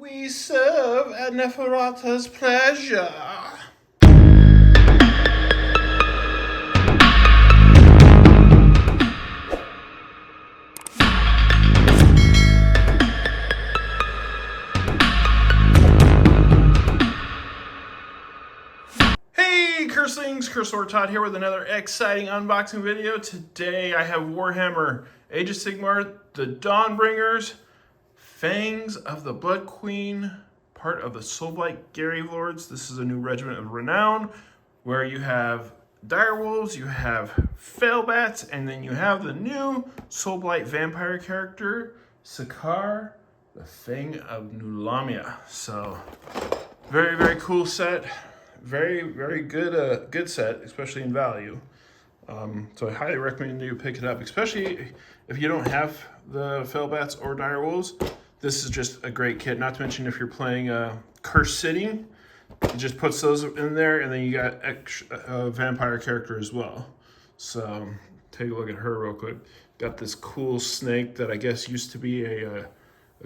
We serve at Neferata's pleasure. Hey Curselings, Cursed Lord Todd here with another exciting unboxing video. Today I have Warhammer Age of Sigmar, the Dawnbringers, Fangs of the Blood Queen, part of the Soulblight Gravelords. This is a new regiment of Renown, where you have direwolves, you have failbats, and then you have the new Soulblight vampire character, Sakar, the Fang of Lamia. So, very, very cool set. Very, very good, good set, especially in value. So I highly recommend you pick it up, especially if you don't have the failbats or direwolves. This is just a great kit. Not to mention if you're playing Cursed City, it just puts those in there, and then you got a vampire character as well. So take a look at her real quick. Got this cool snake that I guess used to be a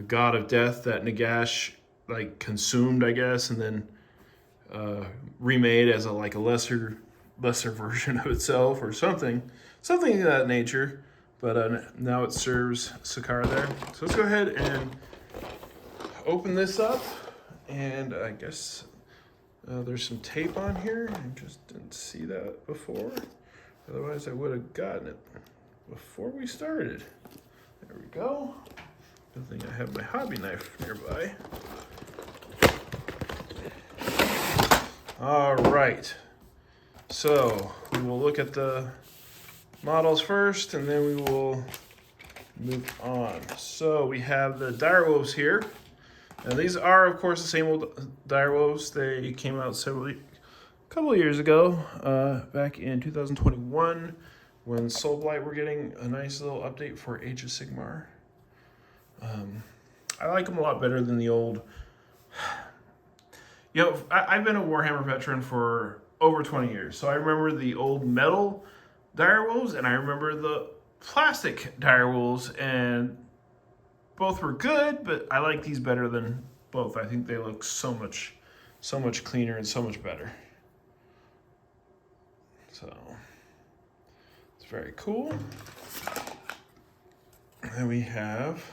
god of death that Nagash like consumed, I guess, and then remade as a lesser version of itself or something of that nature. But now it serves Sakar there. So let's go ahead and open this up. And I guess there's some tape on here. I just didn't see that before. Otherwise I would have gotten it before we started. There we go. Good thing I have my hobby knife nearby. All right, so we will look at the models first, and then we will move on. So we have the direwolves here. Now these are, of course, the same old direwolves. They came out a couple of years ago, back in 2021, when Soulblight were getting a nice little update for Age of Sigmar. I like them a lot better than the old. You know, I've been a Warhammer veteran for over 20 years, so I remember the old metal direwolves and I remember the plastic direwolves, and both were good, but I like these better than both. I think they look so much cleaner and so much better. So it's very cool. And then we have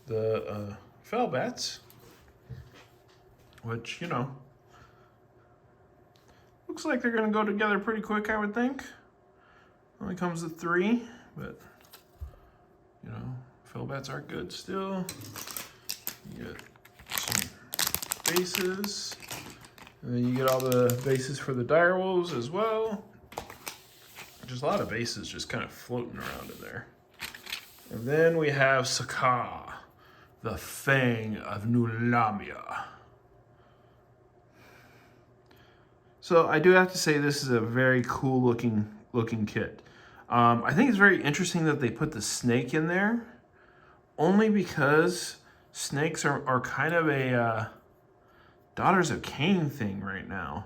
the failbats, which, you know, looks like they're going to go together pretty quick, I would think. Only comes with 3, but, you know, failbats are good still. You get some bases, and then you get all the bases for the direwolves as well. Just a lot of bases just kind of floating around in there. And then we have Sakar, the Fang of Lamia. So I do have to say this is a very cool looking kit. I think it's very interesting that they put the snake in there, only because snakes are kind of a Daughters of Cain thing right now.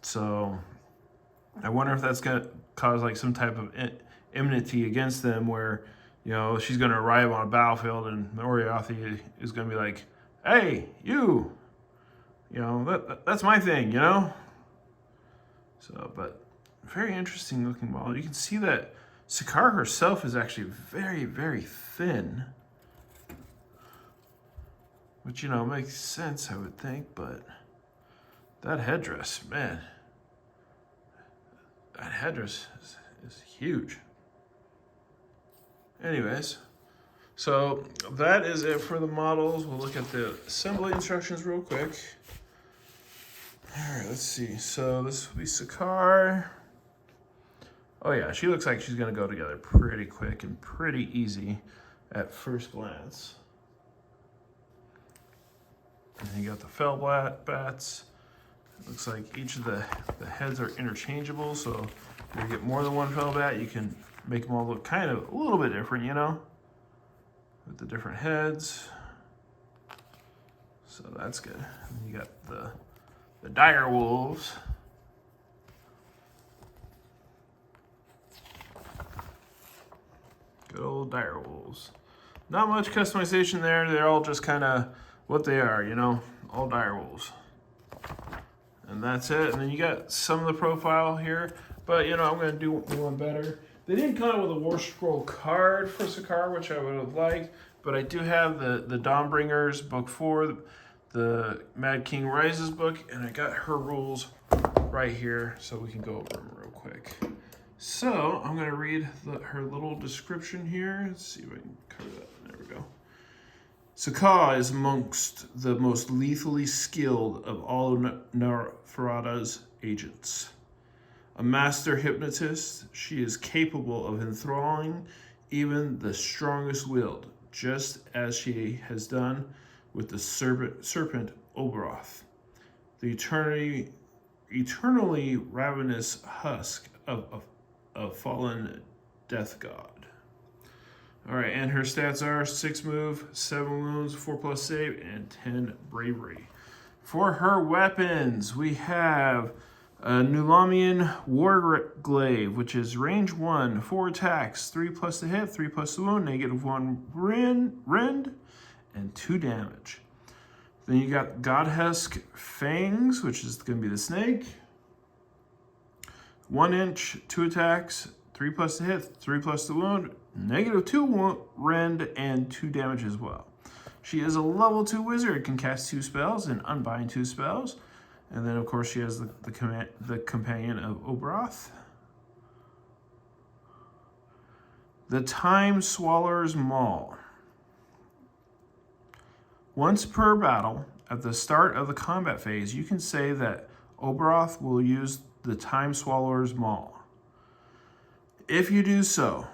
So I wonder if that's gonna cause like some type of enmity against them, where, you know, she's gonna arrive on a battlefield and Moriarty is gonna be like, "Hey, you know, that's my thing, you know." So, but very interesting looking model. You can see that Sakar herself is actually very, very thin, which, you know, makes sense, I would think, but that headdress, man, that headdress is huge. Anyways, so that is it for the models. We'll look at the assembly instructions real quick. All right, let's see. So this will be Sakar. Oh yeah, she looks like she's gonna go together pretty quick and pretty easy at first glance. And then you got the failbats. It looks like each of the heads are interchangeable, so if you get more than one failbat, you can make them all look kind of a little bit different, you know, with the different heads. So that's good. And you got the direwolves. Good old direwolves. Not much customization there. They're all just kind of what they are, you know, all direwolves. And that's it. And then you got some of the profile here, but you know, I'm gonna do one better. They didn't come out with a War Scroll card for Sakaar, which I would have liked, but I do have the Dawnbringers book 4, the Mad King Rises book, and I got her rules right here, so we can go over them real quick. So I'm gonna read her little description here. Let's see if I can cover that. There we go. Sakaar is amongst the most lethally skilled of all Neferata's agents. A master hypnotist, she is capable of enthralling even the strongest willed, just as she has done with the serpent Obroth, the eternally ravenous husk of fallen death god. All right, and her stats are 6 move, 7 wounds, 4+ save, and 10 bravery. For her weapons, we have a Nulamian Warglaive, which is range 1, 4 attacks, 3+ to hit, 3+ to wound, -1 rend, and 2 damage. Then you got Godhusk Fangs, which is going to be the snake. 1 inch, 2 attacks, 3+ to hit, 3+ to wound, -2 rend, and 2 damage as well. She is a level 2 wizard, can cast 2 spells and unbind 2 spells. And then, of course, she has the companion of Obroth. The Time Swallower's Maul. Once per battle, at the start of the combat phase, you can say that Obroth will use the Time Swallower's Maul. If you do so,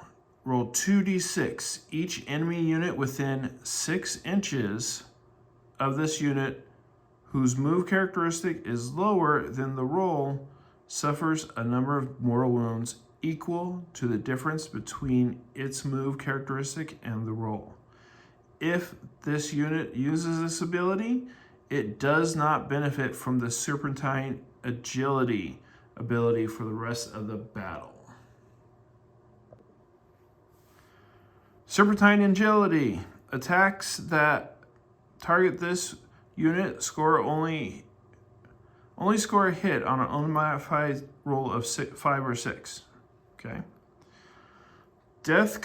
roll 2d6. Each enemy unit within 6 inches of this unit whose move characteristic is lower than the roll suffers a number of mortal wounds equal to the difference between its move characteristic and the roll. If this unit uses this ability, it does not benefit from the Serpentine Agility ability for the rest of the battle. Serpentine Agility. Attacks that target this unit score only score a hit on an unmodified roll of 5 or 6. Okay. Death's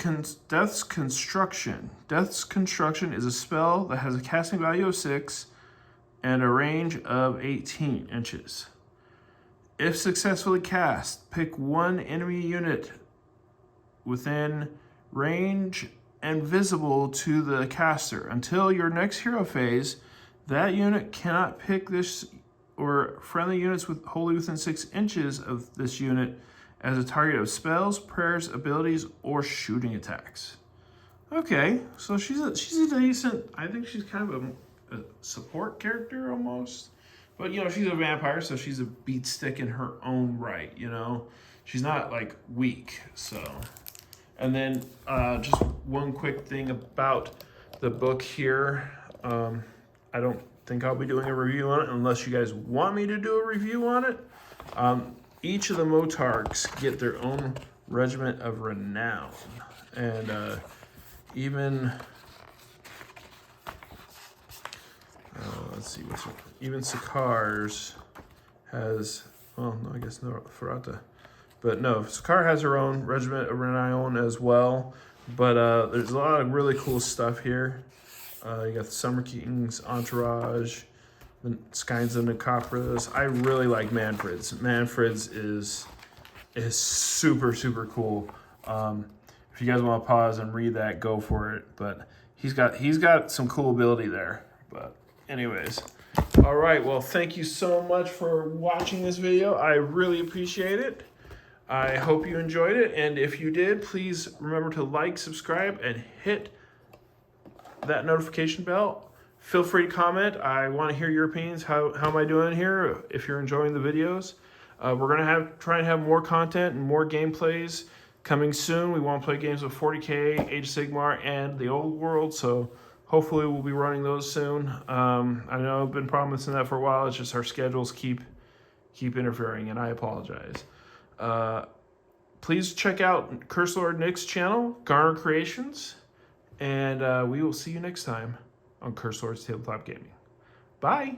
Construction. Death's Construction is a spell that has a casting value of 6 and a range of 18 inches. If successfully cast, pick one enemy unit within range and visible to the caster. Until your next hero phase, that unit cannot pick this or friendly units wholly within 6 inches of this unit as a target of spells, prayers, abilities, or shooting attacks. Okay, so she's a decent, I think she's kind of a support character almost. But, you know, she's a vampire, so she's a beat stick in her own right, you know? She's not, like, weak, so. And then just one quick thing about the book here. I don't think I'll be doing a review on it unless you guys want me to do a review on it. Each of the Motarks get their own Regiment of Renown. And even... let's see, even Sakaar's has, well, no, I guess no, Ferrata. But no, Sakaar has her own Regiment of Renown as well. But there's a lot of really cool stuff here. You got the Summer King's Entourage, the Skynes of Necropris. I really like Manfred's. Manfred's is super, super cool. If you guys want to pause and read that, go for it. But he's got some cool ability there. But anyways, all right. Well, thank you so much for watching this video. I really appreciate it. I hope you enjoyed it. And if you did, please remember to like, subscribe, and hit that notification bell. Feel free to comment. I want to hear your opinions. How am I doing here? If you're enjoying the videos, we're gonna try and have more content and more gameplays coming soon. We want to play games with 40K, Age of Sigmar, and the Old World. So hopefully we'll be running those soon. I know I've been promising that for a while. It's just our schedules keep interfering, and I apologize. Please check out Cursed Lord Nick's channel, Garner Creations. And we will see you next time on Cursed Lords Tabletop Gaming. Bye!